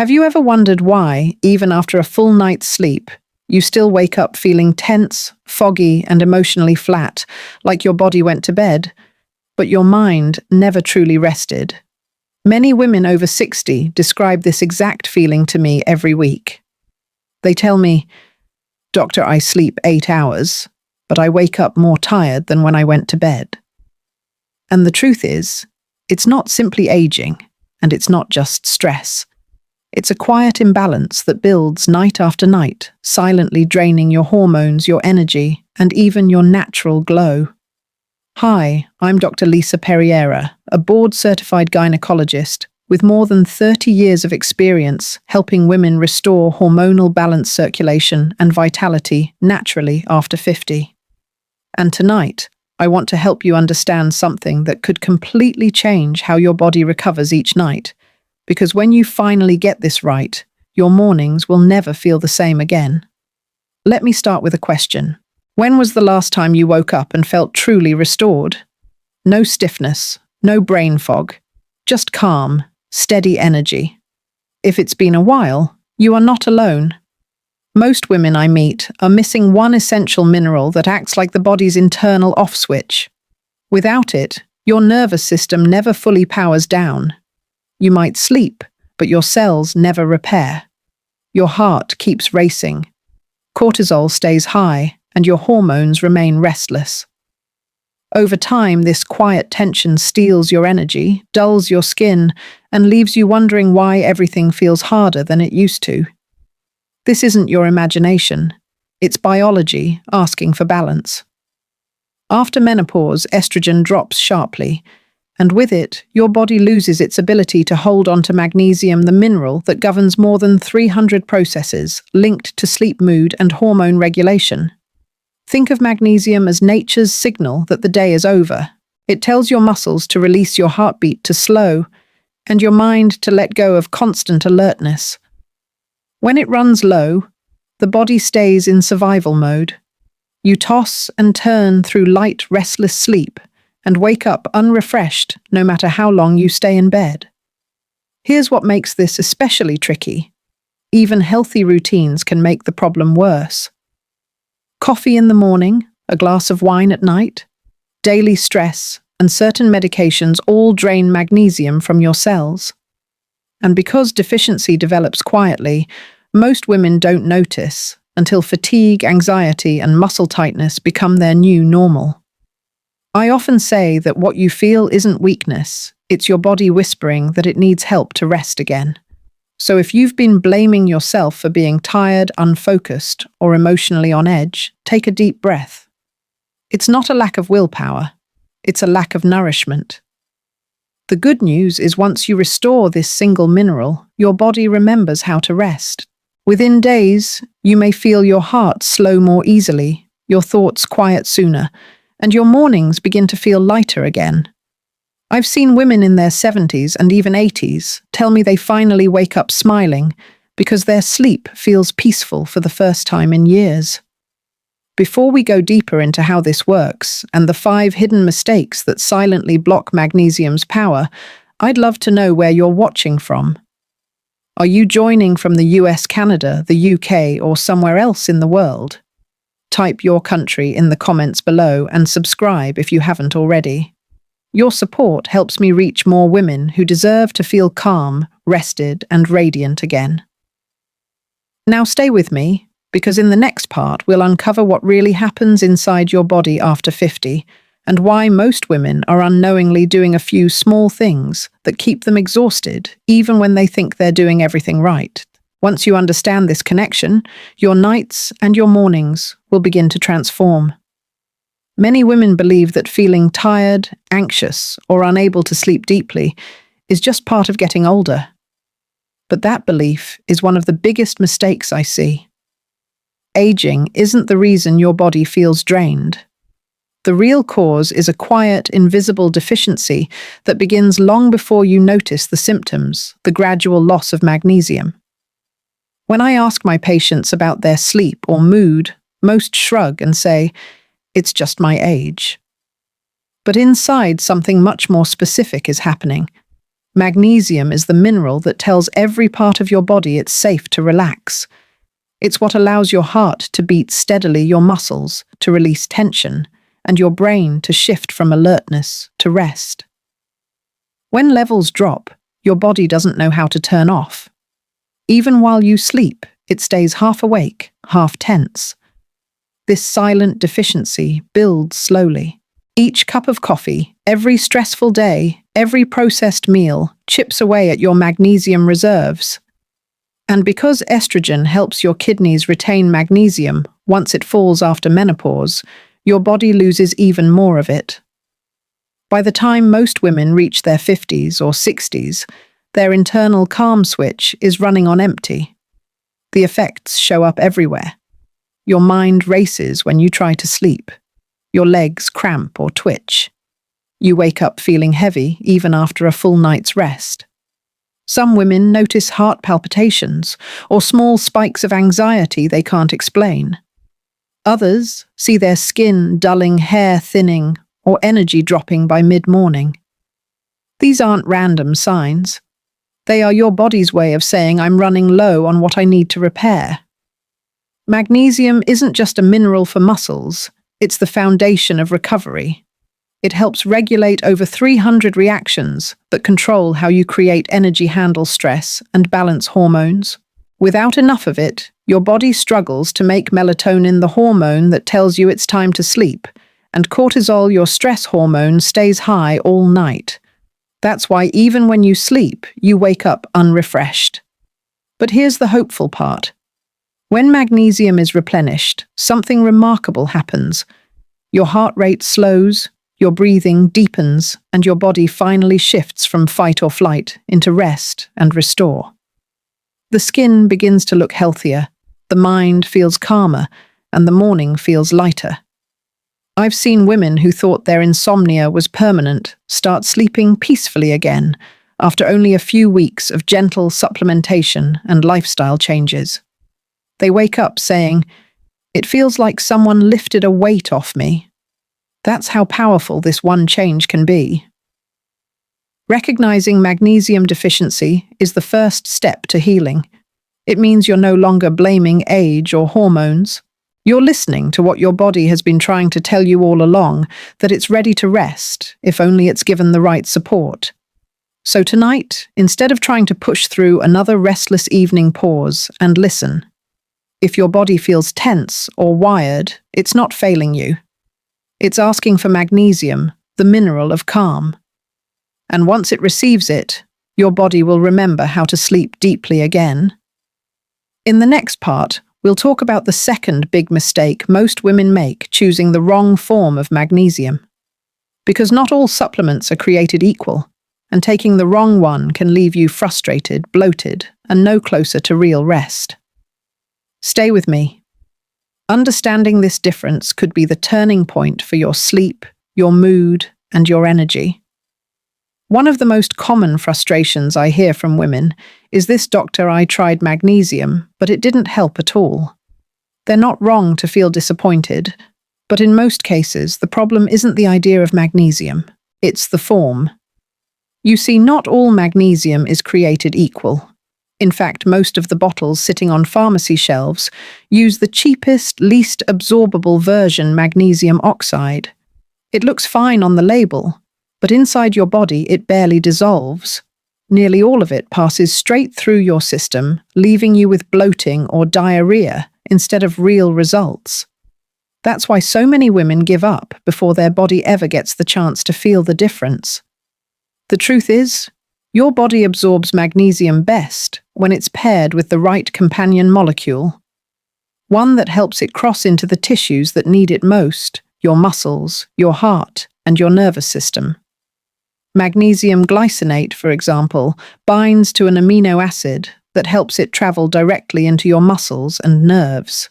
Have you ever wondered why, even after a full night's sleep, you still wake up feeling tense, foggy, and emotionally flat, like your body went to bed, but your mind never truly rested? Many women over 60 describe this exact feeling to me every week. They tell me, "Doctor, I sleep 8 hours, but I wake up more tired than when I went to bed." And the truth is, it's not simply aging, and it's not just stress. It's a quiet imbalance that builds night after night, silently draining your hormones, your energy, and even your natural glow. Hi, I'm Dr. Lisa Perriera, a board-certified gynecologist with more than 30 years of experience helping women restore hormonal balanced circulation and vitality naturally after 50. And tonight, I want to help you understand something that could completely change how your body recovers each night. Because when you finally get this right, your mornings will never feel the same again. Let me start with a question. When was the last time you woke up and felt truly restored? No stiffness, no brain fog, just calm, steady energy. If it's been a while, you are not alone. Most women I meet are missing one essential mineral that acts like the body's internal off switch. Without it, your nervous system never fully powers down. You might sleep, but your cells never repair. Your heart keeps racing. Cortisol stays high, and your hormones remain restless. Over time, this quiet tension steals your energy, dulls your skin, and leaves you wondering why everything feels harder than it used to. This isn't your imagination. It's biology asking for balance. After menopause, estrogen drops sharply, and with it, your body loses its ability to hold onto magnesium, the mineral that governs more than 300 processes linked to sleep, mood, and hormone regulation. Think of magnesium as nature's signal that the day is over. It tells your muscles to release, your heartbeat to slow, and your mind to let go of constant alertness. When it runs low, the body stays in survival mode. You toss and turn through light, restless sleep, and wake up unrefreshed no matter how long you stay in bed. Here's what makes this especially tricky. Even healthy routines can make the problem worse. Coffee in the morning, a glass of wine at night, daily stress, and certain medications all drain magnesium from your cells. And because deficiency develops quietly, most women don't notice until fatigue, anxiety, and muscle tightness become their new normal. I often say that what you feel isn't weakness, it's your body whispering that it needs help to rest again. So if you've been blaming yourself for being tired, unfocused, or emotionally on edge, take a deep breath. It's not a lack of willpower, it's a lack of nourishment. The good news is once you restore this single mineral, your body remembers how to rest. Within days, you may feel your heart slow more easily, your thoughts quiet sooner, and your mornings begin to feel lighter again. I've seen women in their 70s and even 80s tell me they finally wake up smiling because their sleep feels peaceful for the first time in years. Before we go deeper into how this works and the 5 hidden mistakes that silently block magnesium's power, I'd love to know where you're watching from. Are you joining from the US, Canada, the UK, or somewhere else in the world? Type your country in the comments below and subscribe if you haven't already. Your support helps me reach more women who deserve to feel calm, rested, and radiant again. Now stay with me, because in the next part we'll uncover what really happens inside your body after 50 and why most women are unknowingly doing a few small things that keep them exhausted even when they think they're doing everything right. Once you understand this connection, your nights and your mornings will begin to transform. Many women believe that feeling tired, anxious, or unable to sleep deeply is just part of getting older. But that belief is one of the biggest mistakes I see. Aging isn't the reason your body feels drained. The real cause is a quiet, invisible deficiency that begins long before you notice the symptoms, the gradual loss of magnesium. When I ask my patients about their sleep or mood, most shrug and say, "It's just my age." But inside, something much more specific is happening. Magnesium is the mineral that tells every part of your body it's safe to relax. It's what allows your heart to beat steadily, your muscles to release tension, and your brain to shift from alertness to rest. When levels drop, your body doesn't know how to turn off. Even while you sleep, it stays half awake, half tense. This silent deficiency builds slowly. Each cup of coffee, every stressful day, every processed meal chips away at your magnesium reserves. And because estrogen helps your kidneys retain magnesium once it falls after menopause, your body loses even more of it. By the time most women reach their 50s or 60s, their internal calm switch is running on empty. The effects show up everywhere. Your mind races when you try to sleep. Your legs cramp or twitch. You wake up feeling heavy even after a full night's rest. Some women notice heart palpitations or small spikes of anxiety they can't explain. Others see their skin dulling, hair thinning, or energy dropping by mid-morning. These aren't random signs. They are your body's way of saying, I'm running low on what I need to repair. Magnesium isn't just a mineral for muscles, it's the foundation of recovery. It helps regulate over 300 reactions that control how you create energy, handle stress, and balance hormones. Without enough of it, your body struggles to make melatonin, the hormone that tells you it's time to sleep, and cortisol, your stress hormone, stays high all night. That's why even when you sleep, you wake up unrefreshed. But here's the hopeful part. When magnesium is replenished, something remarkable happens. Your heart rate slows, your breathing deepens, and your body finally shifts from fight or flight into rest and restore. The skin begins to look healthier, the mind feels calmer, and the morning feels lighter. I've seen women who thought their insomnia was permanent start sleeping peacefully again after only a few weeks of gentle supplementation and lifestyle changes. They wake up saying, "It feels like someone lifted a weight off me." That's how powerful this one change can be. Recognizing magnesium deficiency is the first step to healing. It means you're no longer blaming age or hormones. You're listening to what your body has been trying to tell you all along, that it's ready to rest, if only it's given the right support. So tonight, instead of trying to push through another restless evening, pause and listen. If your body feels tense or wired, it's not failing you. It's asking for magnesium, the mineral of calm. And once it receives it, your body will remember how to sleep deeply again. In the next part, we'll talk about the second big mistake most women make, choosing the wrong form of magnesium. Because not all supplements are created equal, and taking the wrong one can leave you frustrated, bloated, and no closer to real rest. Stay with me. Understanding this difference could be the turning point for your sleep, your mood, and your energy. One of the most common frustrations I hear from women is this: "Doctor, I tried magnesium, but it didn't help at all." They're not wrong to feel disappointed, but in most cases, the problem isn't the idea of magnesium, it's the form. You see, not all magnesium is created equal. In fact, most of the bottles sitting on pharmacy shelves use the cheapest, least absorbable version, magnesium oxide. It looks fine on the label, but inside your body it barely dissolves. Nearly all of it passes straight through your system, leaving you with bloating or diarrhea instead of real results. That's why so many women give up before their body ever gets the chance to feel the difference. The truth is, your body absorbs magnesium best when it's paired with the right companion molecule, one that helps it cross into the tissues that need it most, your muscles, your heart, and your nervous system. Magnesium glycinate, for example, binds to an amino acid that helps it travel directly into your muscles and nerves.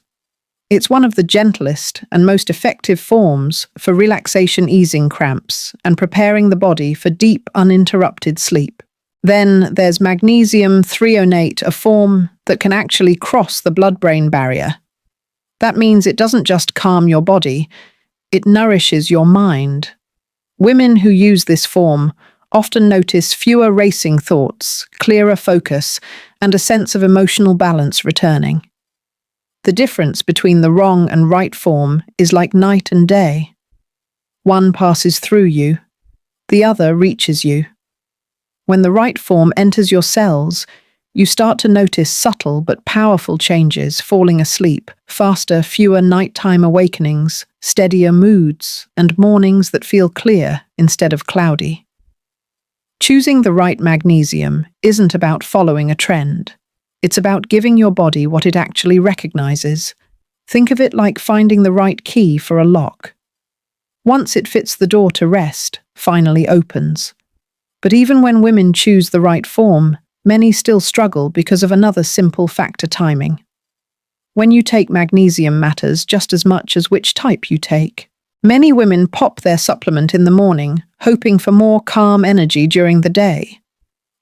It's one of the gentlest and most effective forms for relaxation, easing cramps, and preparing the body for deep, uninterrupted sleep. Then there's magnesium threonate, a form that can actually cross the blood-brain barrier. That means it doesn't just calm your body, it nourishes your mind. Women who use this form often notice fewer racing thoughts, clearer focus, and a sense of emotional balance returning. The difference between the wrong and right form is like night and day. One passes through you, the other reaches you. When the right form enters your cells, you start to notice subtle but powerful changes: falling asleep, faster, fewer nighttime awakenings, steadier moods, and mornings that feel clear instead of cloudy. Choosing the right magnesium isn't about following a trend. It's about giving your body what it actually recognizes. Think of it like finding the right key for a lock. Once it fits, the door to rest finally opens. But even when women choose the right form, many still struggle because of another simple factor: timing. When you take magnesium matters just as much as which type you take. Many women pop their supplement in the morning, hoping for more calm energy during the day.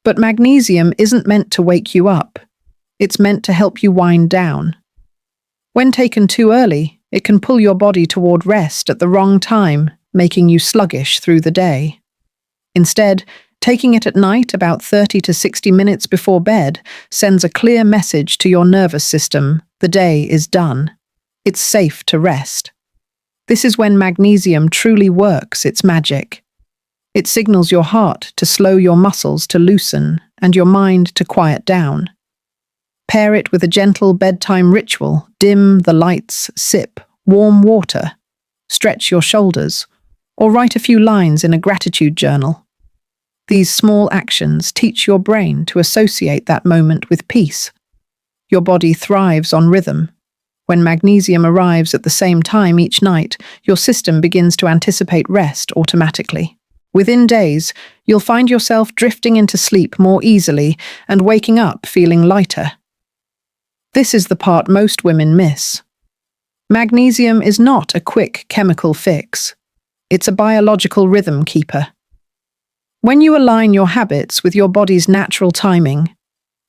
But magnesium isn't meant to wake you up. It's meant to help you wind down. When taken too early, it can pull your body toward rest at the wrong time, making you sluggish through the day. Instead, taking it at night, about 30 to 60 minutes before bed, sends a clear message to your nervous system: the day is done. It's safe to rest. This is when magnesium truly works its magic. It signals your heart to slow, your muscles to loosen, and your mind to quiet down. Pair it with a gentle bedtime ritual: dim the lights, sip warm water, stretch your shoulders, or write a few lines in a gratitude journal. These small actions teach your brain to associate that moment with peace. Your body thrives on rhythm. When magnesium arrives at the same time each night, your system begins to anticipate rest automatically. Within days, you'll find yourself drifting into sleep more easily and waking up feeling lighter. This is the part most women miss. Magnesium is not a quick chemical fix. It's a biological rhythm keeper. When you align your habits with your body's natural timing,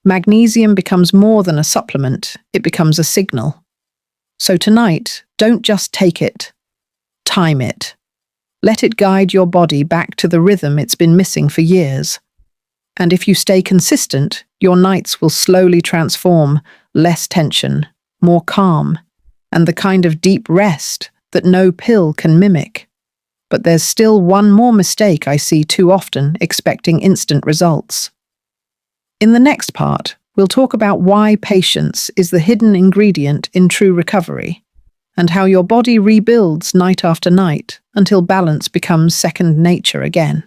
magnesium becomes more than a supplement, it becomes a signal. So tonight, don't just take it, time it. Let it guide your body back to the rhythm it's been missing for years. And if you stay consistent, your nights will slowly transform: less tension, more calm, and the kind of deep rest that no pill can mimic. But there's still one more mistake I see too often: expecting instant results. In the next part, we'll talk about why patience is the hidden ingredient in true recovery, and how your body rebuilds night after night until balance becomes second nature again.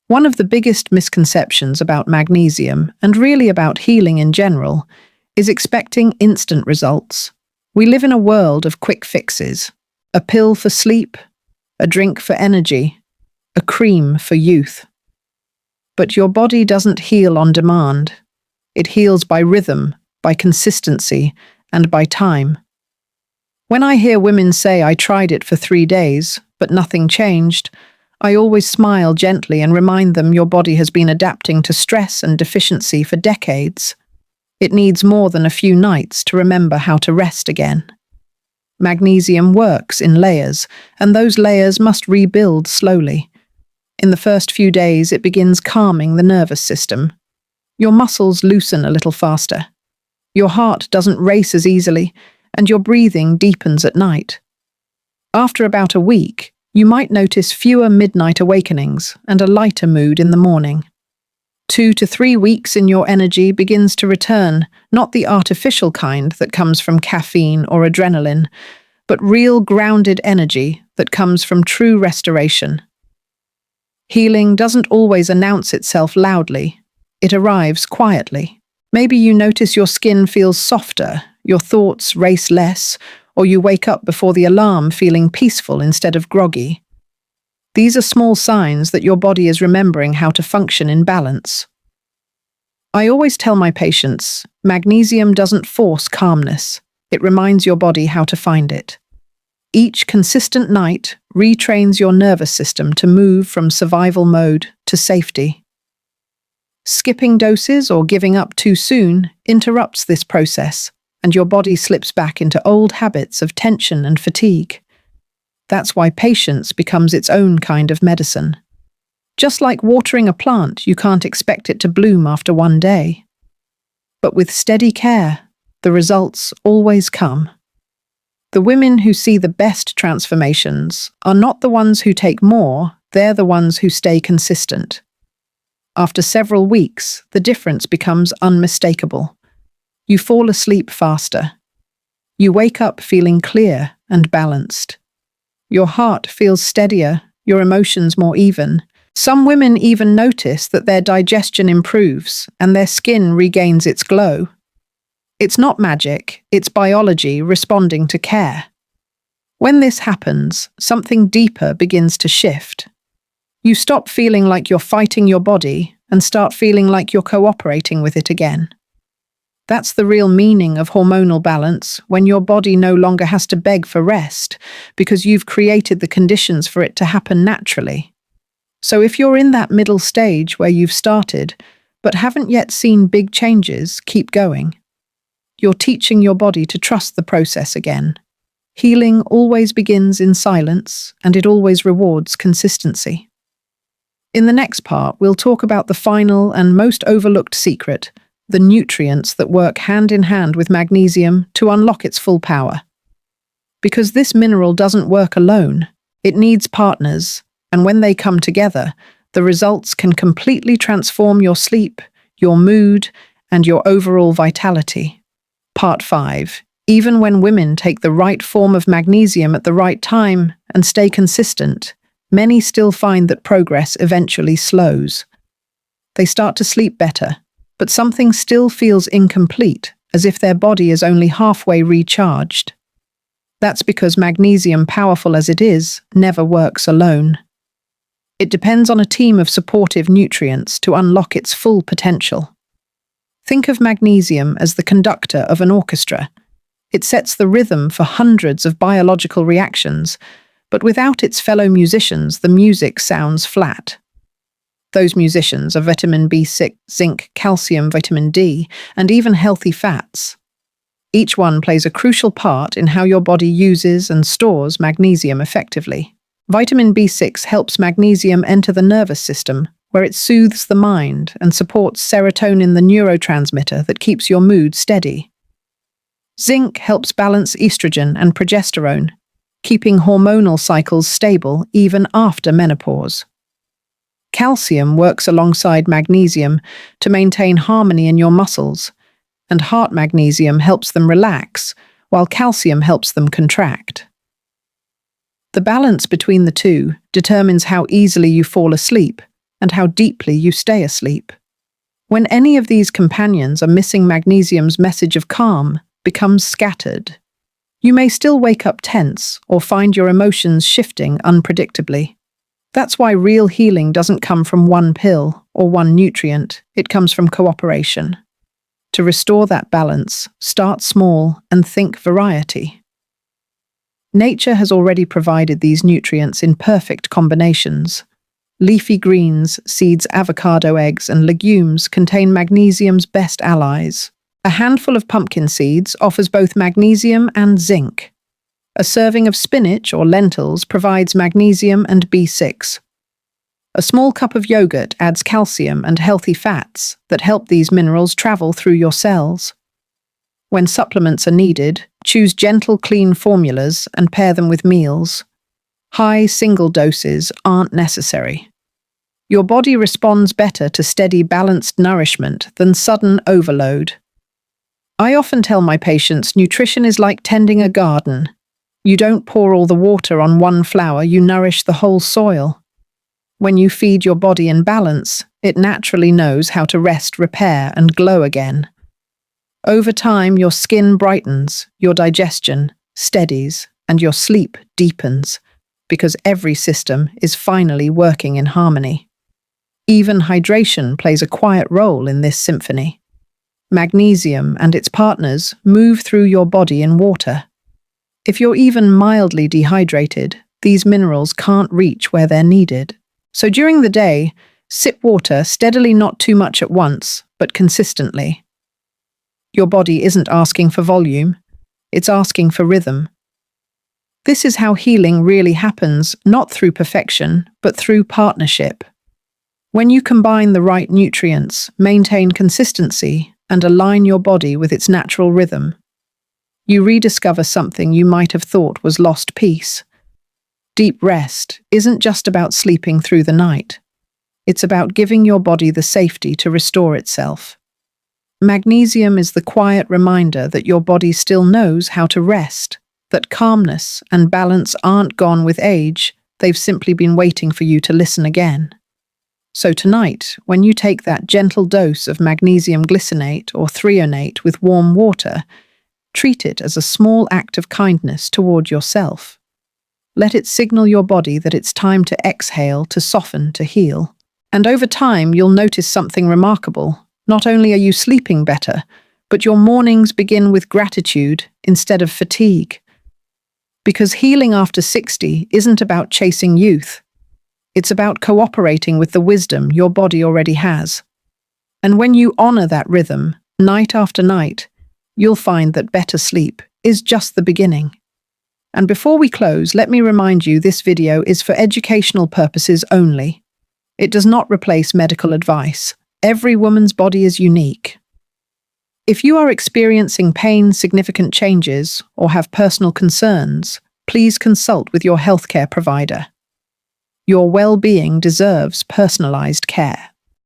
One of the biggest misconceptions about magnesium, and really about healing in general, is expecting instant results. We live in a world of quick fixes: a pill for sleep, a drink for energy, a cream for youth. But your body doesn't heal on demand. It heals by rhythm, by consistency, and by time. When I hear women say, "I tried it for 3 days, but nothing changed," I always smile gently and remind them your body has been adapting to stress and deficiency for decades. It needs more than a few nights to remember how to rest again. Magnesium works in layers, and those layers must rebuild slowly. In the first few days, it begins calming the nervous system. Your muscles loosen a little faster. Your heart doesn't race as easily, and your breathing deepens at night. After about a week, you might notice fewer midnight awakenings and a lighter mood in the morning. 2 to 3 weeks in, your energy begins to return, not the artificial kind that comes from caffeine or adrenaline, but real grounded energy that comes from true restoration. Healing doesn't always announce itself loudly. It arrives quietly. Maybe you notice your skin feels softer, your thoughts race less, or you wake up before the alarm feeling peaceful instead of groggy. These are small signs that your body is remembering how to function in balance. I always tell my patients, magnesium doesn't force calmness. It reminds your body how to find it. Each consistent night retrains your nervous system to move from survival mode to safety. Skipping doses or giving up too soon interrupts this process, and your body slips back into old habits of tension and fatigue. That's why patience becomes its own kind of medicine. Just like watering a plant, you can't expect it to bloom after one day. But with steady care, the results always come. The women who see the best transformations are not the ones who take more, they're the ones who stay consistent. After several weeks, the difference becomes unmistakable. You fall asleep faster. You wake up feeling clear and balanced. Your heart feels steadier, your emotions more even. Some women even notice that their digestion improves and their skin regains its glow. It's not magic, it's biology responding to care. When this happens, something deeper begins to shift. You stop feeling like you're fighting your body and start feeling like you're cooperating with it again. That's the real meaning of hormonal balance, when your body no longer has to beg for rest because you've created the conditions for it to happen naturally. So if you're in that middle stage where you've started but haven't yet seen big changes, keep going. You're teaching your body to trust the process again. Healing always begins in silence, and it always rewards consistency. In the next part, we'll talk about the final and most overlooked secret, the nutrients that work hand in hand with magnesium to unlock its full power. Because this mineral doesn't work alone, it needs partners, and when they come together, the results can completely transform your sleep, your mood, and your overall vitality. Part 5. Even when women take the right form of magnesium at the right time and stay consistent, many still find that progress eventually slows. They start to sleep better, but something still feels incomplete, as if their body is only halfway recharged. That's because magnesium, powerful as it is, never works alone. It depends on a team of supportive nutrients to unlock its full potential. Think of magnesium as the conductor of an orchestra. It sets the rhythm for hundreds of biological reactions, but without its fellow musicians, the music sounds flat. Those musicians are vitamin B6, zinc, calcium, vitamin D, and even healthy fats. Each one plays a crucial part in how your body uses and stores magnesium effectively. Vitamin B6 helps magnesium enter the nervous system, where it soothes the mind and supports serotonin, the neurotransmitter that keeps your mood steady. Zinc helps balance estrogen and progesterone, keeping hormonal cycles stable even after menopause. Calcium works alongside magnesium to maintain harmony in your muscles, and heart magnesium helps them relax, while calcium helps them contract. The balance between the two determines how easily you fall asleep and how deeply you stay asleep. When any of these companions are missing, magnesium's message of calm becomes scattered. You may still wake up tense or find your emotions shifting unpredictably. That's why real healing doesn't come from one pill or one nutrient, it comes from cooperation. To restore that balance, start small and think variety. Nature has already provided these nutrients in perfect combinations. Leafy greens, seeds, avocado, eggs, and legumes contain magnesium's best allies. A handful of pumpkin seeds offers both magnesium and zinc. A serving of spinach or lentils provides magnesium and B6. A small cup of yogurt adds calcium and healthy fats that help these minerals travel through your cells. When supplements are needed, choose gentle, clean formulas and pair them with meals. High single doses aren't necessary. Your body responds better to steady, balanced nourishment than sudden overload. I often tell my patients nutrition is like tending a garden. You don't pour all the water on one flower, you nourish the whole soil. When you feed your body in balance, it naturally knows how to rest, repair, and glow again. Over time, your skin brightens, your digestion steadies, and your sleep deepens, because every system is finally working in harmony. Even hydration plays a quiet role in this symphony. Magnesium and its partners move through your body in water. If you're even mildly dehydrated, these minerals can't reach where they're needed. So during the day, sip water steadily, not too much at once, but consistently. Your body isn't asking for volume, it's asking for rhythm. This is how healing really happens, not through perfection, but through partnership. When you combine the right nutrients, maintain consistency, and align your body with its natural rhythm, you rediscover something you might have thought was lost peace. Deep rest isn't just about sleeping through the night. It's about giving your body the safety to restore itself. Magnesium is the quiet reminder that your body still knows how to rest, that calmness and balance aren't gone with age, they've simply been waiting for you to listen again. So tonight, when you take that gentle dose of magnesium glycinate or threonate with warm water, treat it as a small act of kindness toward yourself. Let it signal your body that it's time to exhale, to soften, to heal. And over time, you'll notice something remarkable. Not only are you sleeping better, but your mornings begin with gratitude instead of fatigue. Because healing after 60 isn't about chasing youth. It's about cooperating with the wisdom your body already has. And when you honor that rhythm, night after night, you'll find that better sleep is just the beginning. And before we close, let me remind you this video is for educational purposes only. It does not replace medical advice. Every woman's body is unique. If you are experiencing pain, significant changes, or have personal concerns, please consult with your healthcare provider. Your well-being deserves personalized care.